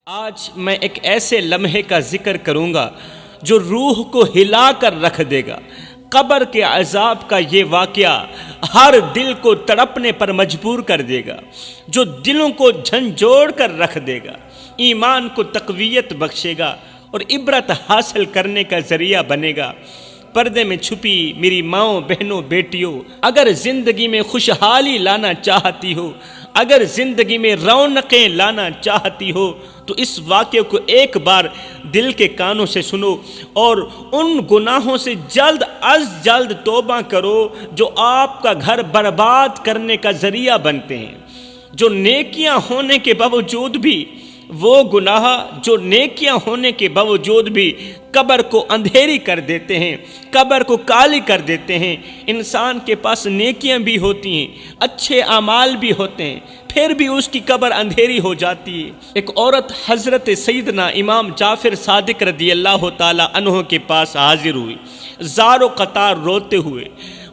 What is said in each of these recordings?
آج میں ایک ایسے لمحے کا ذکر کروں گا جو روح کو ہلا کر رکھ دے گا۔ قبر کے عذاب کا یہ واقعہ ہر دل کو تڑپنے پر مجبور کر دے گا، جو دلوں کو جھنجھوڑ کر رکھ دے گا، ایمان کو تقویت بخشے گا اور عبرت حاصل کرنے کا ذریعہ بنے گا۔ پردے میں چھپی میری ماؤں، بہنوں، بیٹیوں، اگر زندگی میں خوشحالی لانا چاہتی ہو، اگر زندگی میں رونقیں لانا چاہتی ہو تو اس واقعے کو ایک بار دل کے کانوں سے سنو اور ان گناہوں سے جلد از جلد توبہ کرو جو آپ کا گھر برباد کرنے کا ذریعہ بنتے ہیں، جو نیکیاں ہونے کے باوجود بھی وہ گناہ جو نیکیاں ہونے کے باوجود بھی قبر کو اندھیری کر دیتے ہیں، قبر کو کالی کر دیتے ہیں۔ انسان کے پاس نیکیاں بھی ہوتی ہیں، اچھے اعمال بھی ہوتے ہیں، پھر بھی اس کی قبر اندھیری ہو جاتی ہے۔ ایک عورت حضرت سیدنا امام جعفر صادق رضی اللہ تعالی عنہ کے پاس حاضر ہوئی، زار و قطار روتے ہوئے،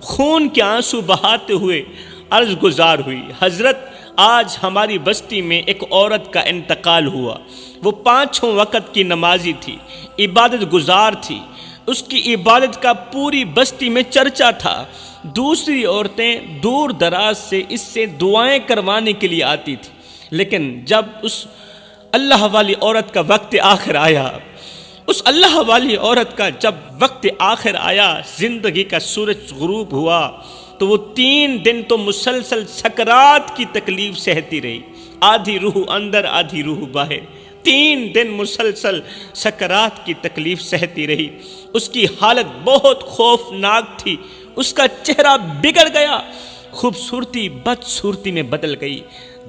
خون کے آنسو بہاتے ہوئے عرض گزار ہوئی، حضرت آج ہماری بستی میں ایک عورت کا انتقال ہوا، وہ 5 وقت کی نمازی تھی، عبادت گزار تھی، اس کی عبادت کا پوری بستی میں چرچا تھا، دوسری عورتیں دور دراز سے اس سے دعائیں کروانے کے لیے آتی تھیں، لیکن جب اس اللہ والی عورت کا وقت آخر آیا، اس اللہ والی عورت کا جب وقت آخر آیا، زندگی کا سورج غروب ہوا تو وہ 3 دن تو مسلسل سکرات کی تکلیف سہتی رہی، آدھی روح اندر آدھی روح باہر، 3 دن مسلسل سکرات کی تکلیف سہتی رہی۔ اس کی حالت بہت خوفناک تھی، اس کا چہرہ بگڑ گیا، خوبصورتی بدصورتی میں بدل گئی۔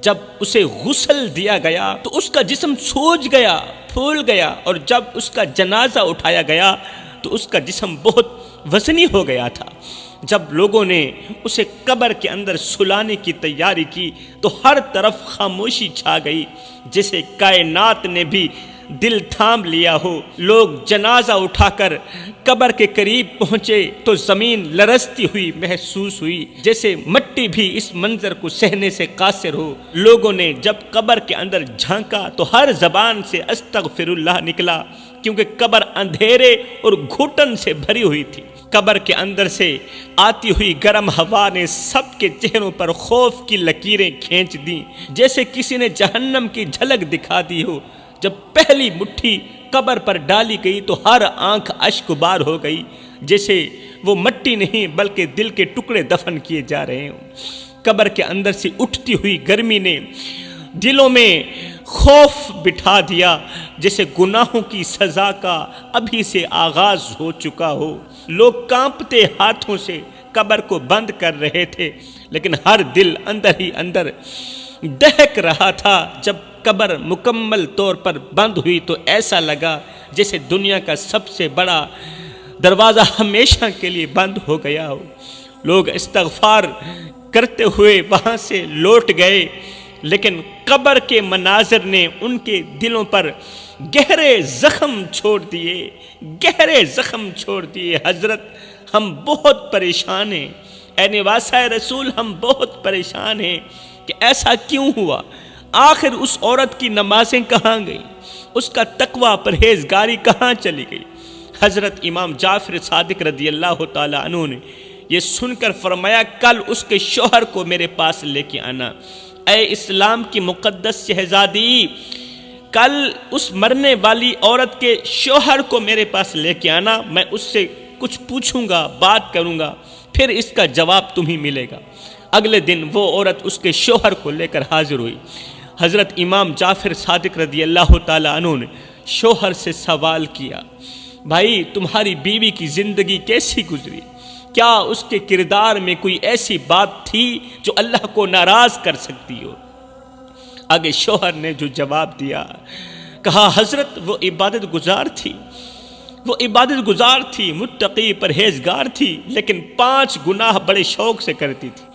جب اسے غسل دیا گیا تو اس کا جسم سوج گیا، پھول گیا، اور جب اس کا جنازہ اٹھایا گیا تو اس کا جسم بہت وزنی ہو گیا تھا۔ جب لوگوں نے اسے قبر کے اندر سلانے کی تیاری کی تو ہر طرف خاموشی چھا گئی، جیسے کائنات نے بھی دل تھام لیا ہو۔ لوگ جنازہ اٹھا کر قبر کے قریب پہنچے تو زمین لرزتی ہوئی محسوس ہوئی، جیسے مٹی بھی اس منظر کو سہنے سے قاصر ہو۔ لوگوں نے جب قبر کے اندر جھانکا تو ہر زبان سے استغفر اللہ نکلا، کیونکہ قبر اندھیرے اور گھٹن سے بھری ہوئی تھی۔ قبر کے اندر سے آتی ہوئی گرم ہوا نے سب کے چہروں پر خوف کی لکیریں کھینچ دیں، جیسے کسی نے جہنم کی جھلک دکھا دی ہو۔ جب پہلی مٹھی قبر پر ڈالی گئی تو ہر آنکھ اشک بار ہو گئی، جیسے وہ مٹی نہیں بلکہ دل کے ٹکڑے دفن کیے جا رہے ہوں۔ قبر کے اندر سے اٹھتی ہوئی گرمی نے دلوں میں خوف بٹھا دیا، جیسے گناہوں کی سزا کا ابھی سے آغاز ہو چکا ہو۔ لوگ کانپتے ہاتھوں سے قبر کو بند کر رہے تھے، لیکن ہر دل اندر ہی اندر دہک رہا تھا۔ جب قبر مکمل طور پر بند ہوئی تو ایسا لگا جیسے دنیا کا سب سے بڑا دروازہ ہمیشہ کے لیے بند ہو گیا ہو۔ لوگ استغفار کرتے ہوئے وہاں سے لوٹ گئے، لیکن قبر کے مناظر نے ان کے دلوں پر گہرے زخم چھوڑ دیے، گہرے زخم چھوڑ دیے۔ حضرت ہم بہت پریشان ہیں، اے نواسہ رسول ہم بہت پریشان ہیں کہ ایسا کیوں ہوا؟ آخر اس عورت کی نمازیں کہاں گئیں؟ اس کا تقوی پرہیزگاری کہاں چلی گئی؟ حضرت امام جعفر صادق رضی اللہ تعالی عنہ نے یہ سن کر فرمایا، کل اس کے شوہر کو میرے پاس لے کے آنا۔ اے اسلام کی مقدس شہزادی، کل اس مرنے والی عورت کے شوہر کو میرے پاس لے کے آنا، میں اس سے کچھ پوچھوں گا، بات کروں گا، پھر اس کا جواب تمہیں ملے گا۔ اگلے دن وہ عورت اس کے شوہر کو لے کر حاضر ہوئی۔ حضرت امام جعفر صادق رضی اللہ تعالی عنہ نے شوہر سے سوال کیا، بھائی تمہاری بیوی کی زندگی کیسی گزری؟ کیا اس کے کردار میں کوئی ایسی بات تھی جو اللہ کو ناراض کر سکتی ہو؟ آگے شوہر نے جو جواب دیا، کہا حضرت وہ عبادت گزار تھی، وہ عبادت گزار تھی، متقی پرہیزگار تھی، لیکن 5 گناہ بڑے شوق سے کرتی تھی۔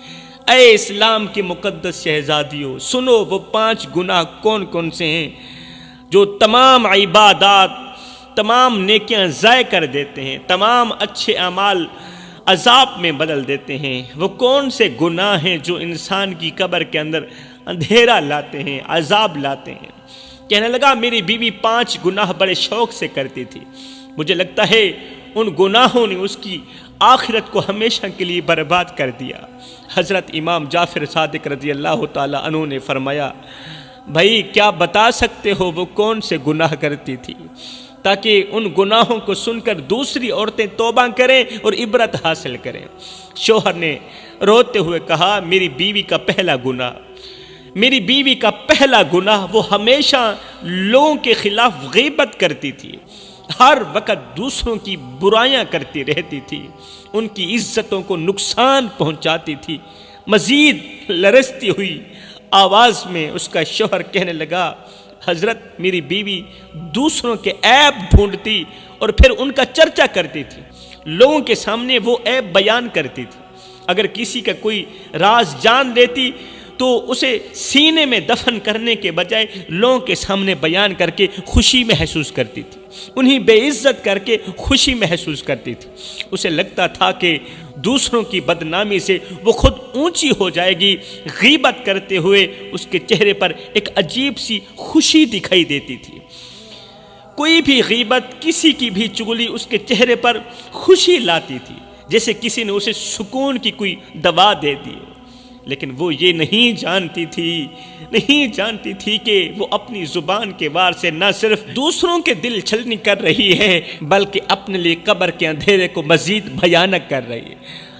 اے اسلام کی مقدس شہزادیوں، سنو وہ 5 گناہ کون کون سے ہیں جو تمام عبادات، تمام نیکیاں ضائع کر دیتے ہیں، تمام اچھے اعمال عذاب میں بدل دیتے ہیں۔ وہ کون سے گناہ ہیں جو انسان کی قبر کے اندر اندھیرا لاتے ہیں، عذاب لاتے ہیں؟ کہنے لگا میری بیوی 5 گناہ بڑے شوق سے کرتی تھی، مجھے لگتا ہے ان گناہوں نے اس کی آخرت کو ہمیشہ کے لیے برباد کر دیا۔ حضرت امام جعفر صادق رضی اللہ تعالیٰ عنہ نے فرمایا، بھائی کیا بتا سکتے ہو وہ کون سے گناہ کرتی تھی، تاکہ ان گناہوں کو سن کر دوسری عورتیں توبہ کریں اور عبرت حاصل کریں۔ شوہر نے روتے ہوئے کہا، میری بیوی کا پہلا گناہ وہ ہمیشہ لوگوں کے خلاف غیبت کرتی تھی، ہر وقت دوسروں کی برائیاں کرتی رہتی تھی، ان کی عزتوں کو نقصان پہنچاتی تھی۔ مزید لرزتی ہوئی آواز میں اس کا شوہر کہنے لگا، حضرت میری بیوی دوسروں کے عیب ڈھونڈتی اور پھر ان کا چرچا کرتی تھی، لوگوں کے سامنے وہ عیب بیان کرتی تھی، اگر کسی کا کوئی راز جان لیتی تو اسے سینے میں دفن کرنے کے بجائے لوگوں کے سامنے بیان کر کے خوشی محسوس کرتی تھی، انہیں بے عزت کر کے خوشی محسوس کرتی تھی۔ اسے لگتا تھا کہ دوسروں کی بدنامی سے وہ خود اونچی ہو جائے گی۔ غیبت کرتے ہوئے اس کے چہرے پر ایک عجیب سی خوشی دکھائی دیتی تھی۔ کوئی بھی غیبت، کسی کی بھی چغلی اس کے چہرے پر خوشی لاتی تھی، جیسے کسی نے اسے سکون کی کوئی دوا دے دی۔ لیکن وہ یہ نہیں جانتی تھی کہ وہ اپنی زبان کے وار سے نہ صرف دوسروں کے دل چھلنی کر رہی ہے، بلکہ اپنے لیے قبر کے اندھیرے کو مزید بھیانک کر رہی ہے۔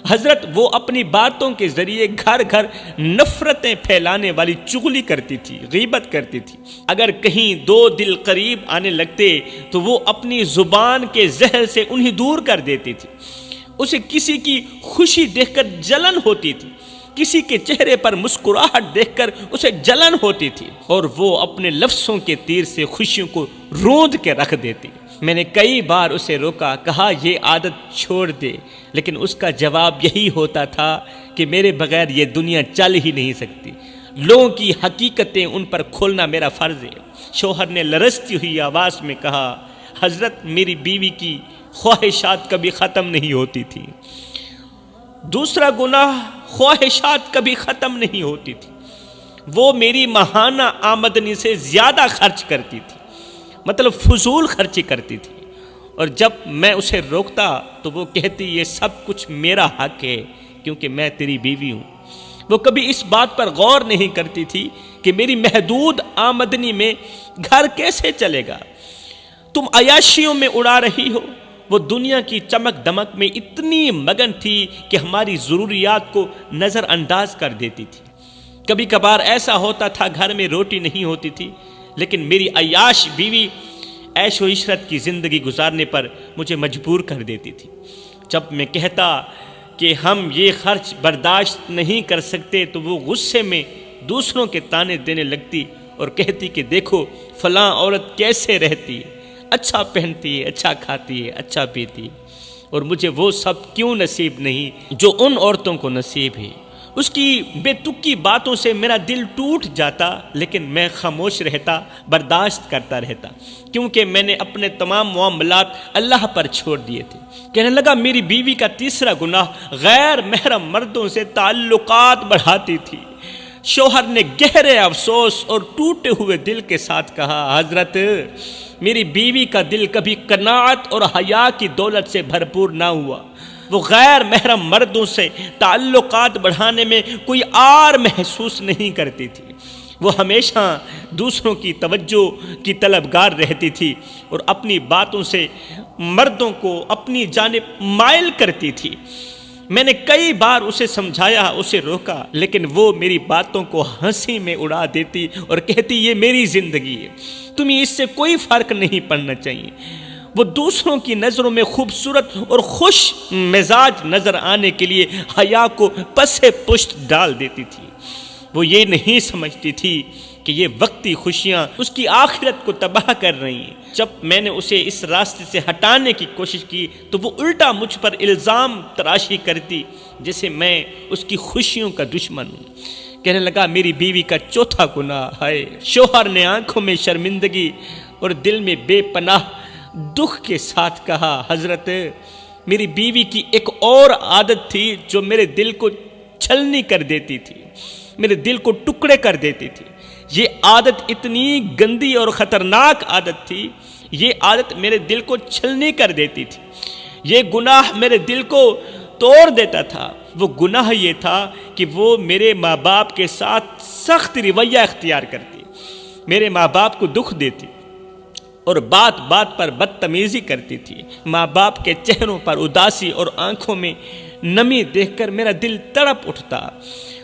حضرت وہ اپنی باتوں کے ذریعے گھر گھر نفرتیں پھیلانے والی چغلی کرتی تھی، غیبت کرتی تھی۔ اگر کہیں 2 دل قریب آنے لگتے تو وہ اپنی زبان کے زہر سے انہیں دور کر دیتی تھی۔ اسے کسی کی خوشی دیکھ کر جلن ہوتی تھی، کسی کے چہرے پر مسکراہٹ دیکھ کر اسے جلن ہوتی تھی، اور وہ اپنے لفظوں کے تیر سے خوشیوں کو روند کے رکھ دیتی۔ میں نے کئی بار اسے روکا، کہا یہ عادت چھوڑ دے، لیکن اس کا جواب یہی ہوتا تھا کہ میرے بغیر یہ دنیا چل ہی نہیں سکتی، لوگوں کی حقیقتیں ان پر کھولنا میرا فرض ہے۔ شوہر نے لرزتی ہوئی آواز میں کہا، حضرت میری بیوی کی خواہشات کبھی ختم نہیں ہوتی تھی۔ دوسرا گناہ، خواہشات کبھی ختم نہیں ہوتی تھی۔ وہ میری ماہانہ آمدنی سے زیادہ خرچ کرتی تھی، مطلب فضول خرچی کرتی تھی، اور جب میں اسے روکتا تو وہ کہتی یہ سب کچھ میرا حق ہے کیونکہ میں تیری بیوی ہوں۔ وہ کبھی اس بات پر غور نہیں کرتی تھی کہ میری محدود آمدنی میں گھر کیسے چلے گا۔ تم عیاشیوں میں اڑا رہی ہو۔ وہ دنیا کی چمک دمک میں اتنی مگن تھی کہ ہماری ضروریات کو نظر انداز کر دیتی تھی۔ کبھی کبھار ایسا ہوتا تھا گھر میں روٹی نہیں ہوتی تھی، لیکن میری عیاش بیوی عیش و عشرت کی زندگی گزارنے پر مجھے مجبور کر دیتی تھی۔ جب میں کہتا کہ ہم یہ خرچ برداشت نہیں کر سکتے تو وہ غصے میں دوسروں کے تانے دینے لگتی اور کہتی کہ دیکھو فلاں عورت کیسے رہتی ہے، اچھا پہنتی ہے، اچھا کھاتی ہے، اچھا پیتی ہے، اور مجھے وہ سب کیوں نصیب نہیں جو ان عورتوں کو نصیب ہے۔ اس کی بے تکی باتوں سے میرا دل ٹوٹ جاتا، لیکن میں خاموش رہتا، برداشت کرتا رہتا، کیونکہ میں نے اپنے تمام معاملات اللہ پر چھوڑ دیے تھے۔ کہنے لگا میری بیوی کا تیسرا گناہ غیر محرم مردوں سے تعلقات بڑھاتی تھی۔ شوہر نے گہرے افسوس اور ٹوٹے ہوئے دل کے ساتھ کہا، حضرت میری بیوی کا دل کبھی قناعت اور حیا کی دولت سے بھرپور نہ ہوا۔ وہ غیر محرم مردوں سے تعلقات بڑھانے میں کوئی آر محسوس نہیں کرتی تھی۔ وہ ہمیشہ دوسروں کی توجہ کی طلبگار رہتی تھی اور اپنی باتوں سے مردوں کو اپنی جانب مائل کرتی تھی۔ میں نے کئی بار اسے سمجھایا، اسے روکا، لیکن وہ میری باتوں کو ہنسی میں اڑا دیتی اور کہتی یہ میری زندگی ہے، تمہیں اس سے کوئی فرق نہیں پڑنا چاہیے۔ وہ دوسروں کی نظروں میں خوبصورت اور خوش مزاج نظر آنے کے لیے حیا کو پسے پشت ڈال دیتی تھی۔ وہ یہ نہیں سمجھتی تھی کہ یہ وقتی خوشیاں اس کی آخرت کو تباہ کر رہی ہیں۔ جب میں نے اسے اس راستے سے ہٹانے کی کوشش کی تو وہ الٹا مجھ پر الزام تراشی کرتی جیسے میں اس کی خوشیوں کا دشمن ہوں۔ کہنے لگا میری بیوی کا چوتھا گناہ ہے۔ شوہر نے آنکھوں میں شرمندگی اور دل میں بے پناہ دکھ کے ساتھ کہا، حضرت میری بیوی کی ایک اور عادت تھی جو میرے دل کو چھلنی کر دیتی تھی، میرے دل کو ٹکڑے کر دیتی تھی۔ یہ عادت اتنی گندی اور خطرناک عادت تھی، یہ عادت میرے دل کو چھلنی کر دیتی تھی، یہ گناہ میرے دل کو توڑ دیتا تھا۔ وہ گناہ یہ تھا کہ وہ میرے ماں باپ کے ساتھ سخت رویہ اختیار کرتی، میرے ماں باپ کو دکھ دیتی اور بات بات پر بدتمیزی کرتی تھی۔ ماں باپ کے چہروں پر اداسی اور آنکھوں میں نمی دیکھ کر میرا دل تڑپ اٹھتا۔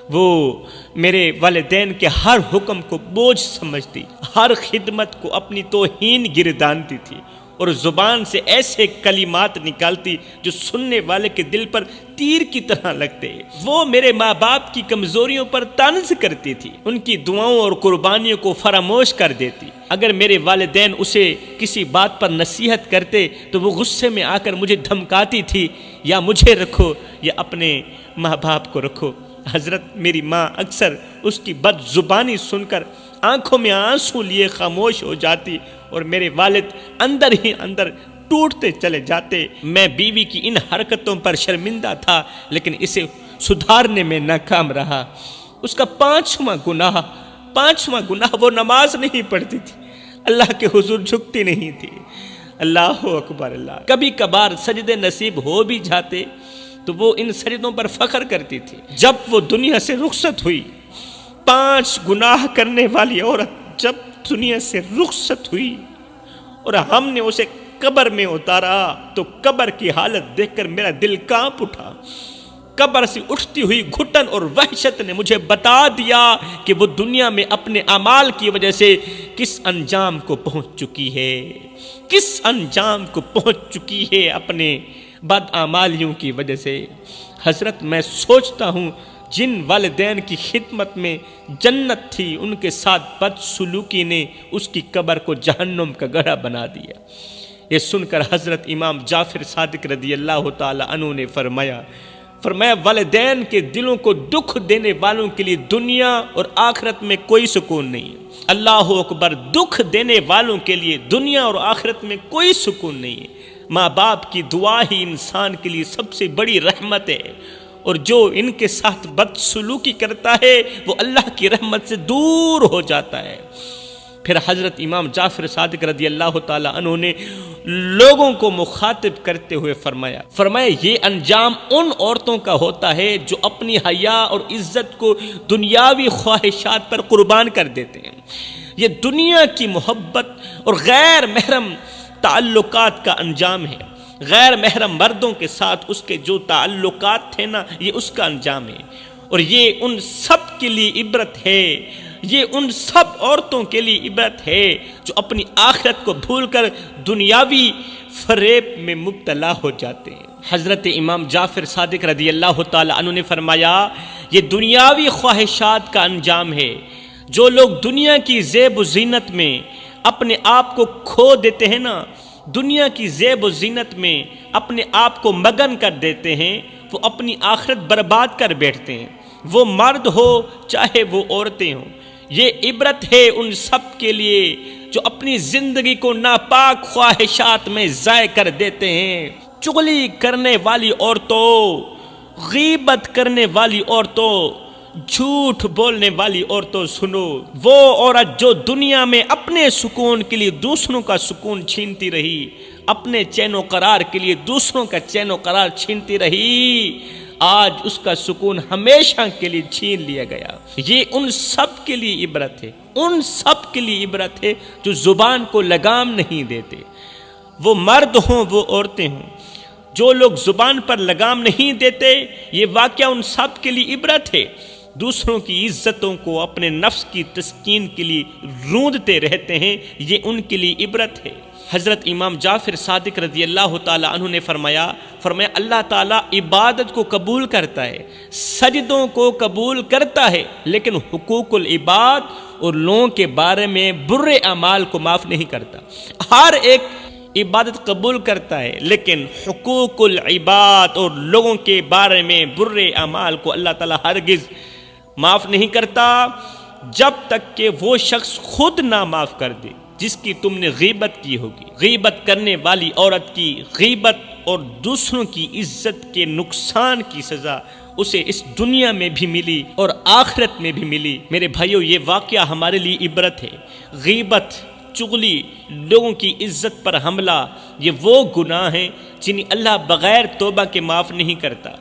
وہ میرے والدین کے ہر حکم کو بوجھ سمجھتی، ہر خدمت کو اپنی توہین گردانتی تھی اور زبان سے ایسے کلمات نکالتی جو سننے والے کے دل پر تیر کی طرح لگتے۔ وہ میرے ماں باپ کی کمزوریوں پر طنز کرتی تھی، ان کی دعاؤں اور قربانیوں کو فراموش کر دیتی۔ اگر میرے والدین اسے کسی بات پر نصیحت کرتے تو وہ غصے میں آ کر مجھے دھمکاتی تھی، یا مجھے رکھو یا اپنے ماں باپ کو رکھو۔ حضرت میری ماں اکثر اس کی بد زبانی سن کر آنکھوں میں آنسو لیے خاموش ہو جاتی اور میرے والد اندر ہی اندر ٹوٹتے چلے جاتے۔ میں بیوی کی ان حرکتوں پر شرمندہ تھا، لیکن اسے سدھارنے میں ناکام رہا۔ اس کا پانچواں گناہ وہ نماز نہیں پڑھتی تھی، اللہ کے حضور جھکتی نہیں تھی۔ اللہ اکبر اللہ۔ کبھی کبھار سجدے نصیب ہو بھی جاتے تو وہ ان سجدوں پر فخر کرتی تھی۔ جب وہ دنیا سے رخصت ہوئی، 5 گناہ کرنے والی عورت جب دنیا سے رخصت ہوئی اور ہم نے اسے قبر میں اتارا تو قبر کی حالت دیکھ کر میرا دل کانپ اٹھا۔ قبر سے اٹھتی ہوئی گھٹن اور وحشت نے مجھے بتا دیا کہ وہ دنیا میں اپنے اعمال کی وجہ سے کس انجام کو پہنچ چکی ہے، اپنے بد اعمالیوں کی وجہ سے۔ حضرت میں سوچتا ہوں جن والدین کی خدمت میں جنت تھی، ان کے ساتھ بد سلوکی نے اس کی قبر کو جہنم کا گڑھا بنا دیا۔ یہ سن کر حضرت امام جعفر صادق رضی اللہ تعالی عنہ نے فرمایا والدین کے دلوں کو دکھ دینے والوں کے لیے دنیا اور آخرت میں کوئی سکون نہیں ہے۔ اللہ اکبر۔ دکھ دینے والوں کے لیے دنیا اور آخرت میں کوئی سکون نہیں ہے۔ ماں باپ کی دعا ہی انسان کے لیے سب سے بڑی رحمت ہے، اور جو ان کے ساتھ بدسلوکی کرتا ہے وہ اللہ کی رحمت سے دور ہو جاتا ہے۔ پھر حضرت امام جعفر صادق رضی اللہ تعالی عنہ نے لوگوں کو مخاطب کرتے ہوئے فرمایا یہ انجام ان عورتوں کا ہوتا ہے جو اپنی حیا اور عزت کو دنیاوی خواہشات پر قربان کر دیتے ہیں۔ یہ دنیا کی محبت اور غیر محرم تعلقات کا انجام ہے۔ غیر محرم مردوں کے ساتھ اس کے جو تعلقات تھے نا، یہ اس کا انجام ہے، اور یہ ان سب کے لیے عبرت ہے، یہ ان سب عورتوں کے لیے عبرت ہے جو اپنی آخرت کو بھول کر دنیاوی فریب میں مبتلا ہو جاتے ہیں۔ حضرت امام جعفر صادق رضی اللہ تعالی عنہ نے فرمایا یہ دنیاوی خواہشات کا انجام ہے۔ جو لوگ دنیا کی زیب و زینت میں اپنے آپ کو کھو دیتے ہیں نا، دنیا کی زیب و زینت میں اپنے آپ کو مگن کر دیتے ہیں، وہ اپنی آخرت برباد کر بیٹھتے ہیں، وہ مرد ہو چاہے وہ عورتیں ہوں۔ یہ عبرت ہے ان سب کے لیے جو اپنی زندگی کو ناپاک خواہشات میں ضائع کر دیتے ہیں۔ چغلی کرنے والی عورتوں، غیبت کرنے والی عورتوں، جھوٹ بولنے والی عورتوں سنو، وہ عورت جو دنیا میں اپنے سکون کے لیے دوسروں کا سکون چھینتی رہی، اپنے چین و قرار کے لیے دوسروں کا چین و قرار چھینتی رہی، آج اس کا سکون ہمیشہ کے لیے چھین لیا گیا۔ یہ ان سب کے لیے عبرت ہے، ان سب کے لیے عبرت ہے جو زبان کو لگام نہیں دیتے، وہ مرد ہوں وہ عورتیں ہوں۔ جو لوگ زبان پر لگام نہیں دیتے، یہ واقعہ ان سب کے لیے عبرت ہے۔ دوسروں کی عزتوں کو اپنے نفس کی تسکین کے لیے روندتے رہتے ہیں، یہ ان کے لیے عبرت ہے۔ حضرت امام جعفر صادق رضی اللہ تعالی عنہ نے فرمایا اللہ تعالیٰ عبادت کو قبول کرتا ہے، سجدوں کو قبول کرتا ہے، لیکن حقوق العباد اور لوگوں کے بارے میں برے اعمال کو معاف نہیں کرتا۔ ہر ایک عبادت قبول کرتا ہے، لیکن حقوق العباد اور لوگوں کے بارے میں برے اعمال کو اللہ تعالیٰ ہرگز معاف نہیں کرتا جب تک کہ وہ شخص خود نہ معاف کر دے جس کی تم نے غیبت کی ہوگی۔ غیبت کرنے والی عورت کی غیبت اور دوسروں کی عزت کے نقصان کی سزا اسے اس دنیا میں بھی ملی اور آخرت میں بھی ملی۔ میرے بھائیو، یہ واقعہ ہمارے لیے عبرت ہے۔ غیبت، چغلی، لوگوں کی عزت پر حملہ، یہ وہ گناہ ہیں جنہیں اللہ بغیر توبہ کے معاف نہیں کرتا۔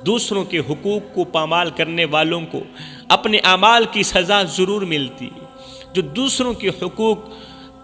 دوسروں کے حقوق کو پامال کرنے والوں کو اپنے اعمال کی سزا ضرور ملتی ہے۔ جو دوسروں کے حقوق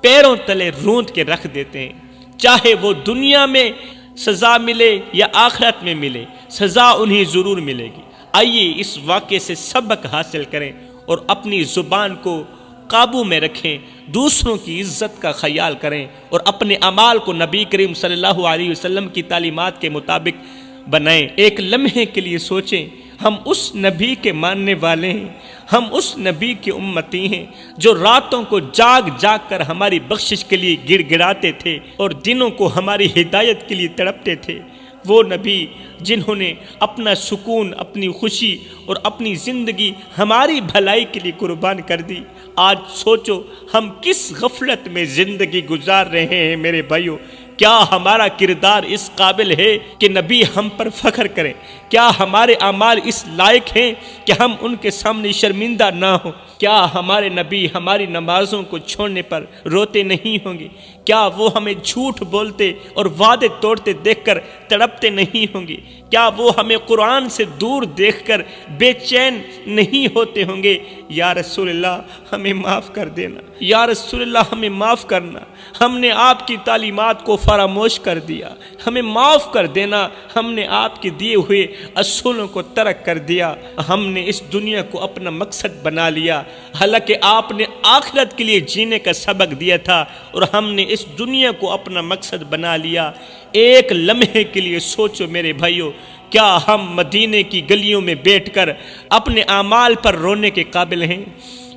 پیروں تلے روند کے رکھ دیتے ہیں، چاہے وہ دنیا میں سزا ملے یا آخرت میں ملے، سزا انہیں ضرور ملے گی۔ آئیے اس واقعے سے سبق حاصل کریں اور اپنی زبان کو قابو میں رکھیں، دوسروں کی عزت کا خیال کریں اور اپنے اعمال کو نبی کریم صلی اللہ علیہ وسلم کی تعلیمات کے مطابق بنائیں۔ ایک لمحے کے لیے سوچیں، ہم اس نبی کے ماننے والے ہیں، ہم اس نبی کے امتی ہیں جو راتوں کو جاگ جاگ کر ہماری بخشش کے لیے گڑ گڑاتے تھے اور دنوں کو ہماری ہدایت کے لیے تڑپتے تھے۔ وہ نبی جنہوں نے اپنا سکون، اپنی خوشی اور اپنی زندگی ہماری بھلائی کے لیے قربان کر دی۔ آج سوچو ہم کس غفلت میں زندگی گزار رہے ہیں میرے بھائیو۔ کیا ہمارا کردار اس قابل ہے کہ نبی ہم پر فخر کریں؟ کیا ہمارے اعمال اس لائق ہیں کہ ہم ان کے سامنے شرمندہ نہ ہوں؟ کیا ہمارے نبی ہماری نمازوں کو چھوڑنے پر روتے نہیں ہوں گے؟ کیا وہ ہمیں جھوٹ بولتے اور وعدے توڑتے دیکھ کر تڑپتے نہیں ہوں گے؟ کیا وہ ہمیں قرآن سے دور دیکھ کر بے چین نہیں ہوتے ہوں گے؟ یا رسول اللہ ہمیں معاف کر دینا، یا رسول اللہ ہمیں معاف کرنا، ہم نے آپ کی تعلیمات کو فراموش کر دیا، ہمیں معاف کر دینا، ہم نے آپ کے دیے ہوئے اصولوں کو ترک کر دیا، ہم نے اس دنیا کو اپنا مقصد بنا لیا، حالانکہ آپ نے آخرت کے لیے جینے کا سبق دیا تھا اور ہم نے اس دنیا کو اپنا مقصد بنا لیا۔ ایک لمحے کے لیے سوچو میرے بھائیو، کیا ہم مدینے کی گلیوں میں بیٹھ کر اپنے اعمال پر رونے کے قابل ہیں؟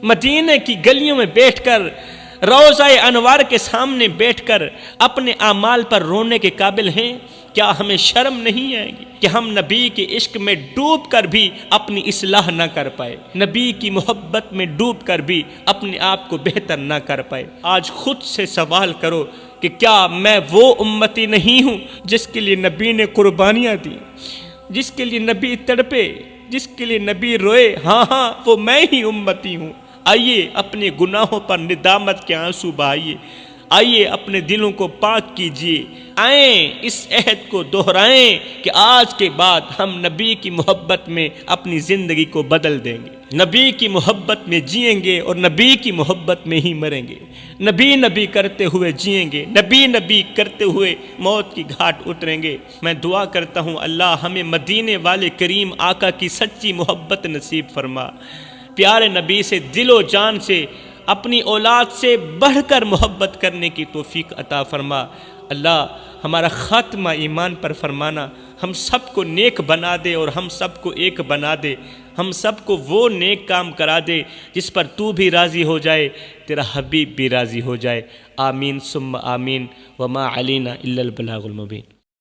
مدینے کی گلیوں میں بیٹھ کر، روضہ انوار کے سامنے بیٹھ کر اپنے اعمال پر رونے کے قابل ہیں؟ کیا ہمیں شرم نہیں آئے گی کہ ہم نبی کے عشق میں ڈوب کر بھی اپنی اصلاح نہ کر پائے، نبی کی محبت میں ڈوب کر بھی اپنے آپ کو بہتر نہ کر پائے؟ آج خود سے سوال کرو کہ کیا میں وہ امتی نہیں ہوں جس کے لیے نبی نے قربانیاں دی، جس کے لیے نبی تڑپے، جس کے لیے نبی روئے؟ ہاں وہ میں ہی امتی ہوں۔ آئیے اپنے گناہوں پر ندامت کے آنسو بہائیے، آئیے اپنے دلوں کو پاک کیجیے، آئیں اس عہد کو دہرائیں کہ آج کے بعد ہم نبی کی محبت میں اپنی زندگی کو بدل دیں گے، نبی کی محبت میں جئیں گے اور نبی کی محبت میں ہی مریں گے، نبی نبی کرتے ہوئے جئیں گے، نبی نبی کرتے ہوئے موت کی گھاٹ اتریں گے۔ میں دعا کرتا ہوں اللہ ہمیں مدینے والے کریم آقا کی سچی محبت نصیب فرما، پیارے نبی سے دل و جان سے، اپنی اولاد سے بڑھ کر محبت کرنے کی توفیق عطا فرما۔ اللہ ہمارا خاتمہ ایمان پر فرمانا، ہم سب کو نیک بنا دے اور ہم سب کو ایک بنا دے، ہم سب کو وہ نیک کام کرا دے جس پر تو بھی راضی ہو جائے، تیرا حبیب بھی راضی ہو جائے۔ آمین ثم آمین، وما علینا الا البلاغ المبین۔